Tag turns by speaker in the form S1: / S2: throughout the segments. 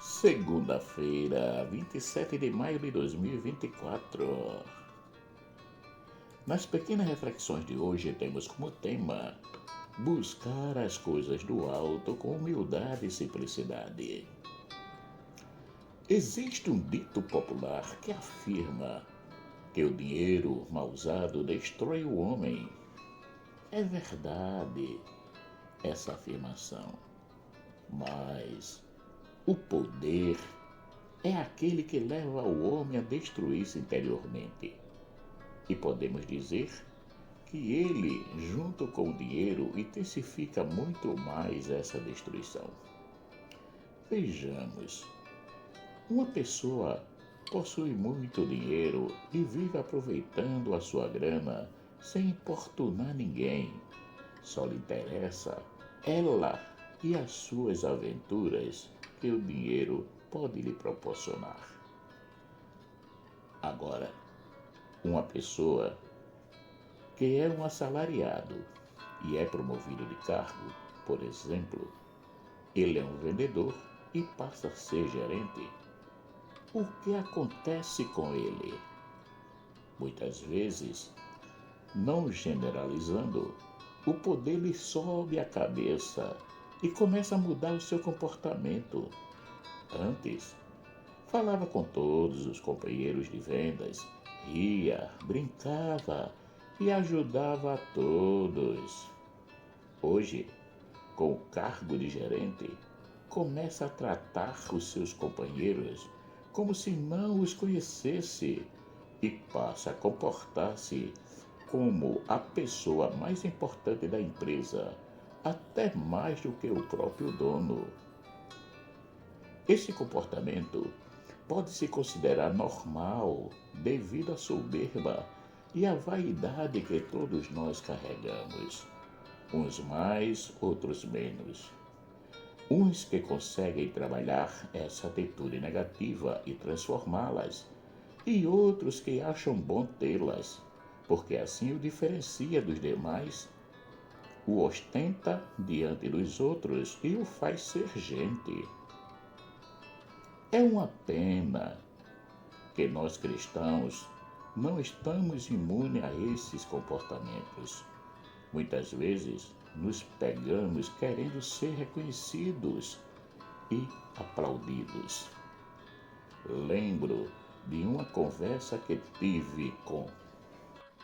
S1: Segunda-feira, 27 de maio de 2024. Nas pequenas reflexões de hoje temos como tema buscar as coisas do alto com humildade e simplicidade. Existe um dito popular que afirma que o dinheiro mal usado destrói o homem. É verdade essa afirmação, mas o poder é aquele que leva o homem a destruir-se interiormente. E podemos dizer que ele, junto com o dinheiro, intensifica muito mais essa destruição. Vejamos, uma pessoa possui muito dinheiro e vive aproveitando a sua grana sem importunar ninguém. Só lhe interessa ela e as suas aventuras que o dinheiro pode lhe proporcionar. Agora, uma pessoa que é um assalariado e é promovido de cargo, por exemplo, ele é um vendedor e passa a ser gerente. O que acontece com ele? Muitas vezes, não generalizando, o poder lhe sobe a cabeça e começa a mudar o seu comportamento. Antes, falava com todos os companheiros de vendas, ria, brincava e ajudava a todos. Hoje, com o cargo de gerente, começa a tratar os seus companheiros como se não os conhecesse e passa a comportar-se como a pessoa mais importante da empresa, até mais do que o próprio dono. Esse comportamento pode se considerar normal devido à soberba e à vaidade que todos nós carregamos, uns mais, outros menos. Uns que conseguem trabalhar essa atitude negativa e transformá-las, e outros que acham bom tê-las, porque assim o diferencia dos demais, o ostenta diante dos outros e o faz ser gente. É uma pena que nós cristãos não estamos imunes a esses comportamentos. Muitas vezes nos pegamos querendo ser reconhecidos e aplaudidos. Lembro de uma conversa que tive com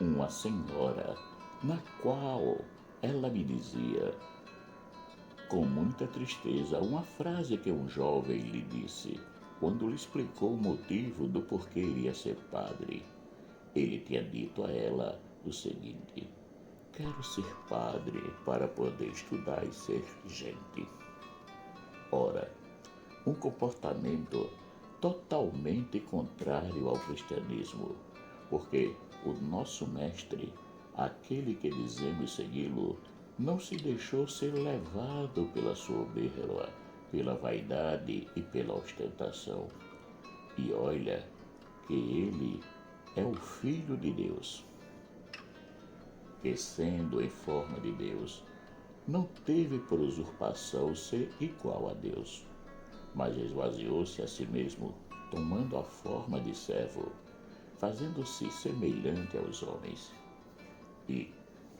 S1: uma senhora, na qual ela me dizia, com muita tristeza, uma frase que um jovem lhe disse quando lhe explicou o motivo do porquê iria ser padre. Ele tinha dito a ela o seguinte: quero ser padre para poder estudar e ser gente. Ora, um comportamento totalmente contrário ao cristianismo, porque o nosso mestre, aquele que dizemos segui-lo, não se deixou ser levado pela soberba, pela vaidade e pela ostentação. E olha que ele é o Filho de Deus, que sendo em forma de Deus, não teve por usurpação ser igual a Deus, mas esvaziou-se a si mesmo, tomando a forma de servo, fazendo-se semelhante aos homens. E,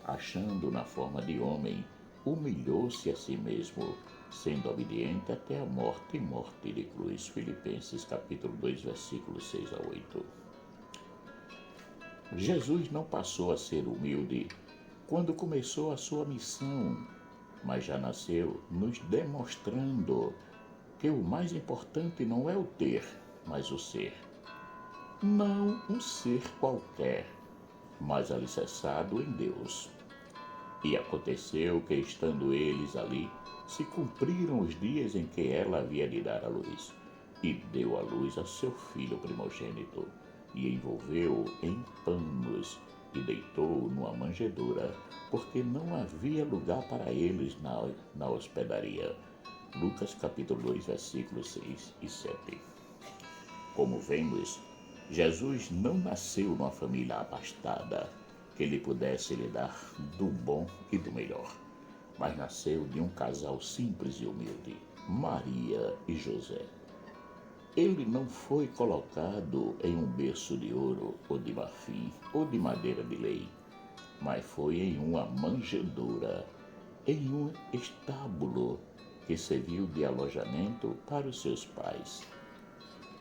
S1: achando na forma de homem, humilhou-se a si mesmo, sendo obediente até a morte e morte de cruz. Filipenses capítulo 2, versículos 6 a 8. Jesus não passou a ser humilde quando começou a sua missão, mas já nasceu nos demonstrando que o mais importante não é o ter, mas o ser. Não um ser qualquer, mas alicerçado em Deus. E aconteceu que, estando eles ali, se cumpriram os dias em que ela havia de dar à luz, e deu à luz a seu filho primogênito, e envolveu-o em panos, e deitou-o numa manjedoura, porque não havia lugar para eles na hospedaria. Lucas capítulo 2, versículos 6 e 7. Como vemos, Jesus não nasceu numa família abastada, que lhe pudesse lhe dar do bom e do melhor, mas nasceu de um casal simples e humilde, Maria e José. Ele não foi colocado em um berço de ouro ou de marfim ou de madeira de lei, mas foi em uma manjedoura, em um estábulo que serviu de alojamento para os seus pais.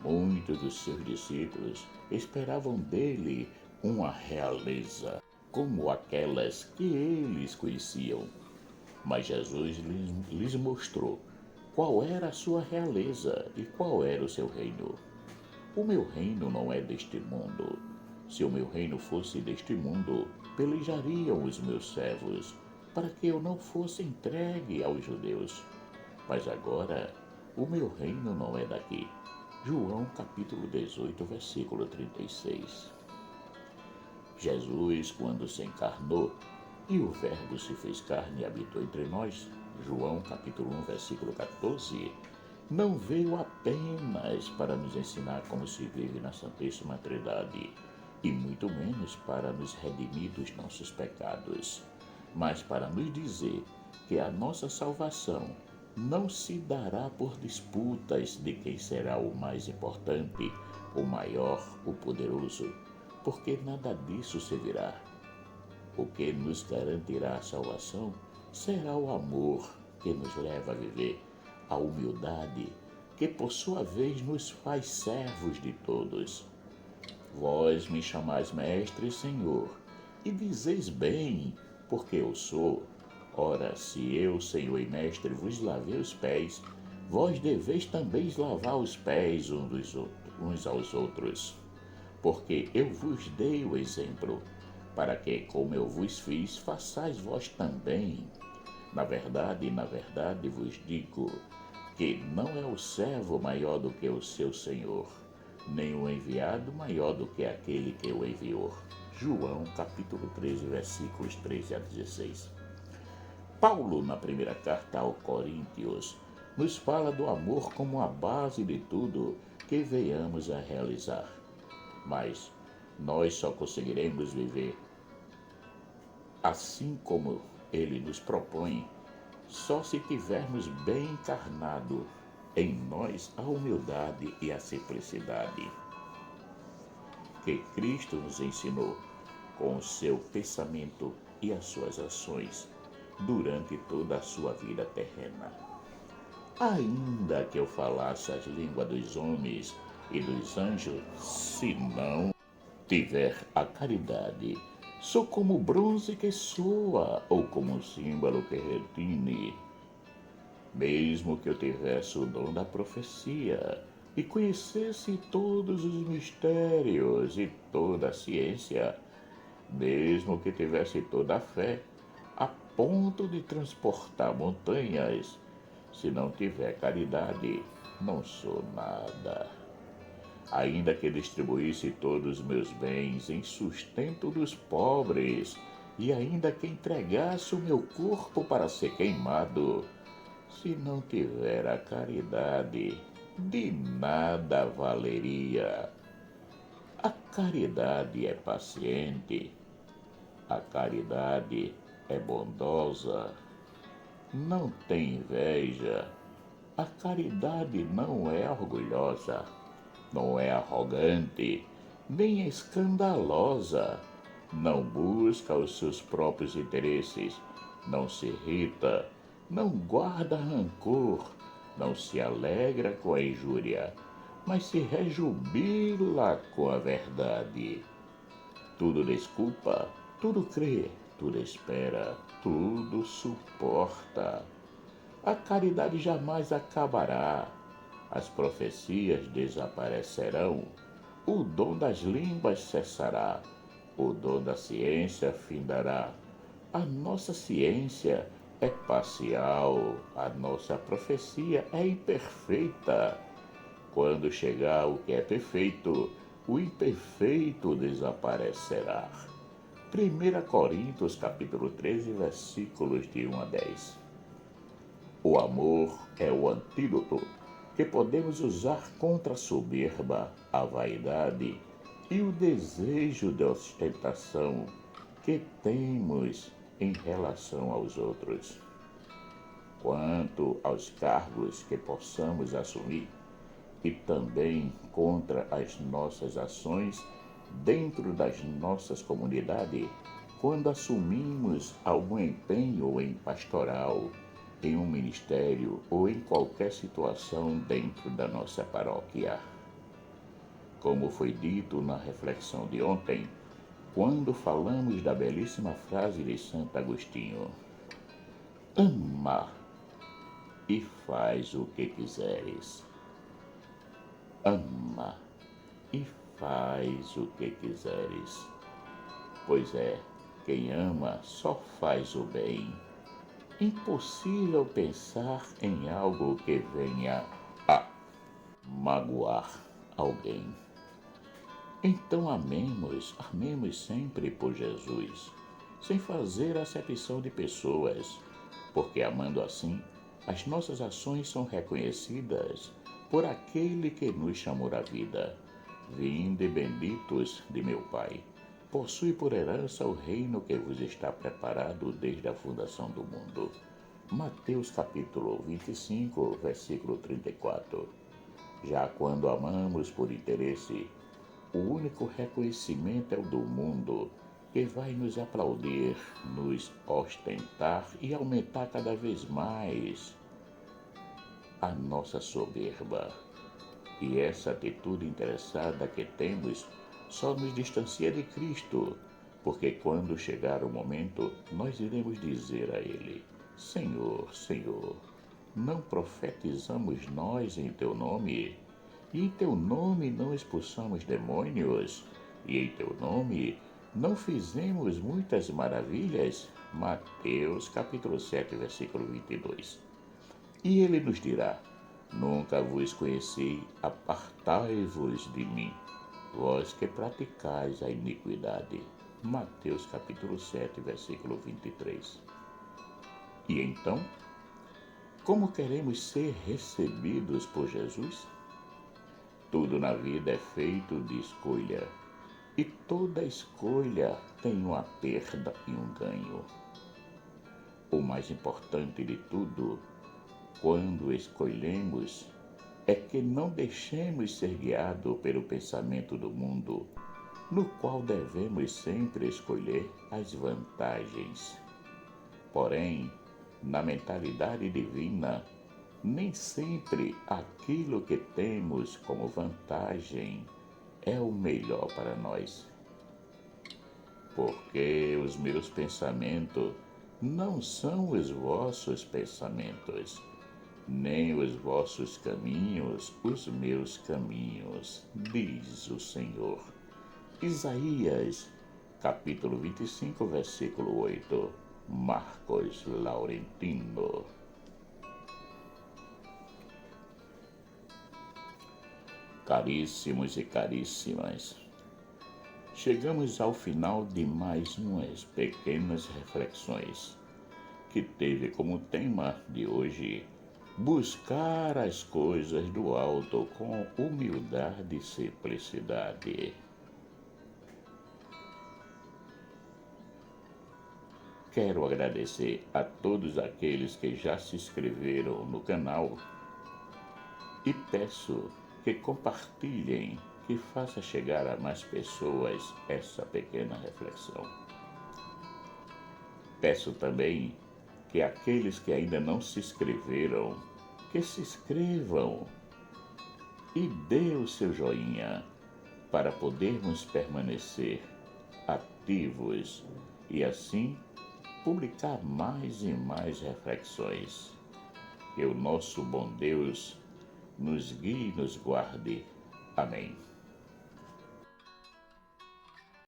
S1: Muitos dos seus discípulos esperavam dele uma realeza, como aquelas que eles conheciam. Mas Jesus lhes mostrou qual era a sua realeza e qual era o seu reino. O meu reino não é deste mundo. Se o meu reino fosse deste mundo, pelejariam os meus servos, para que eu não fosse entregue aos judeus. Mas agora, o meu reino não é daqui. João capítulo 18, versículo 36. Jesus, quando se encarnou, e o Verbo se fez carne e habitou entre nós, João capítulo 1, versículo 14, não veio apenas para nos ensinar como se vive na Santíssima Trindade, e muito menos para nos redimir dos nossos pecados, mas para nos dizer que a nossa salvação não se dará por disputas de quem será o mais importante, o maior, o poderoso, porque nada disso servirá. O que nos garantirá a salvação será o amor que nos leva a viver, a humildade que por sua vez nos faz servos de todos. Vós me chamais mestre e senhor, e dizeis bem, porque eu sou. Ora, se eu, senhor e mestre, vos lavei os pés, vós deveis também lavar os pés uns aos outros, porque eu vos dei o exemplo, para que, como eu vos fiz, façais vós também. Na verdade vos digo que não é o servo maior do que o seu senhor, nem o enviado maior do que aquele que o enviou. João capítulo 13, versículos 13 a 16. Paulo, na primeira carta aos Coríntios, nos fala do amor como a base de tudo que venhamos a realizar. Mas nós só conseguiremos viver assim como ele nos propõe, só se tivermos bem encarnado em nós a humildade e a simplicidade que Cristo nos ensinou com o seu pensamento e as suas ações durante toda a sua vida terrena. Ainda que eu falasse as línguas dos homens e dos anjos, se não tiver a caridade, sou como bronze que soa, ou como símbolo que retine. Mesmo que eu tivesse o dom da profecia e conhecesse todos os mistérios e toda a ciência, mesmo que tivesse toda a fé, a ponto de transportar montanhas, se não tiver caridade, não sou nada. Ainda que distribuísse todos os meus bens em sustento dos pobres, e ainda que entregasse o meu corpo para ser queimado, se não tiver a caridade, de nada valeria. A caridade é paciente, a caridade é bondosa, não tem inveja, a caridade não é orgulhosa, não é arrogante, nem escandalosa, não busca os seus próprios interesses, não se irrita, não guarda rancor, não se alegra com a injúria, mas se rejubila com a verdade. Tudo desculpa, tudo crê, tudo espera, tudo suporta. A caridade jamais acabará. As profecias desaparecerão, o dom das línguas cessará, o dom da ciência findará. A nossa ciência é parcial, a nossa profecia é imperfeita. Quando chegar o que é perfeito, o imperfeito desaparecerá. 1 Coríntios capítulo 13, versículos de 1 a 10. O amor é o antídoto que podemos usar contra a soberba, a vaidade e o desejo de ostentação que temos em relação aos outros. Quanto aos cargos que possamos assumir, e também contra as nossas ações dentro das nossas comunidades, quando assumimos algum empenho em pastoral, em um ministério ou em qualquer situação dentro da nossa paróquia. Como foi dito na reflexão de ontem, quando falamos da belíssima frase de Santo Agostinho: ama e faz o que quiseres. Ama e faz o que quiseres. Pois é, quem ama só faz o bem. Impossível pensar em algo que venha a magoar alguém. Então amemos sempre por Jesus, sem fazer acepção de pessoas, porque amando assim, as nossas ações são reconhecidas por aquele que nos chamou à vida. Vinde benditos de meu Pai, possui por herança o reino que vos está preparado desde a fundação do mundo. Mateus capítulo 25, versículo 34. Já quando amamos por interesse, o único reconhecimento é o do mundo, que vai nos aplaudir, nos ostentar e aumentar cada vez mais a nossa soberba. E essa atitude interessada que temos só nos distancia de Cristo, porque quando chegar o momento, nós iremos dizer a Ele: Senhor, Senhor, não profetizamos nós em Teu nome? E em Teu nome não expulsamos demônios? E em Teu nome não fizemos muitas maravilhas? Mateus capítulo 7, versículo 22. E Ele nos dirá: nunca vos conheci, apartai-vos de mim, vós que praticais a iniquidade. Mateus capítulo 7, versículo 23. E então, como queremos ser recebidos por Jesus? Tudo na vida é feito de escolha, e toda escolha tem uma perda e um ganho. O mais importante de tudo, quando escolhemos, é que não deixemos ser guiados pelo pensamento do mundo, no qual devemos sempre escolher as vantagens. Porém, na mentalidade divina, nem sempre aquilo que temos como vantagem é o melhor para nós. Porque os meus pensamentos não são os vossos pensamentos, nem os vossos caminhos os meus caminhos, diz o Senhor. Isaías, capítulo 25, versículo 8. Marcos Laurentino. Caríssimos e caríssimas, chegamos ao final de mais umas pequenas reflexões, que teve como tema de hoje buscar as coisas do alto com humildade e simplicidade. Quero agradecer a todos aqueles que já se inscreveram no canal e peço que compartilhem, que faça chegar a mais pessoas essa pequena reflexão. Peço também que aqueles que ainda não se inscreveram, que se inscrevam e dê o seu joinha para podermos permanecer ativos e assim publicar mais e mais reflexões. Que o nosso bom Deus nos guie e nos guarde. Amém.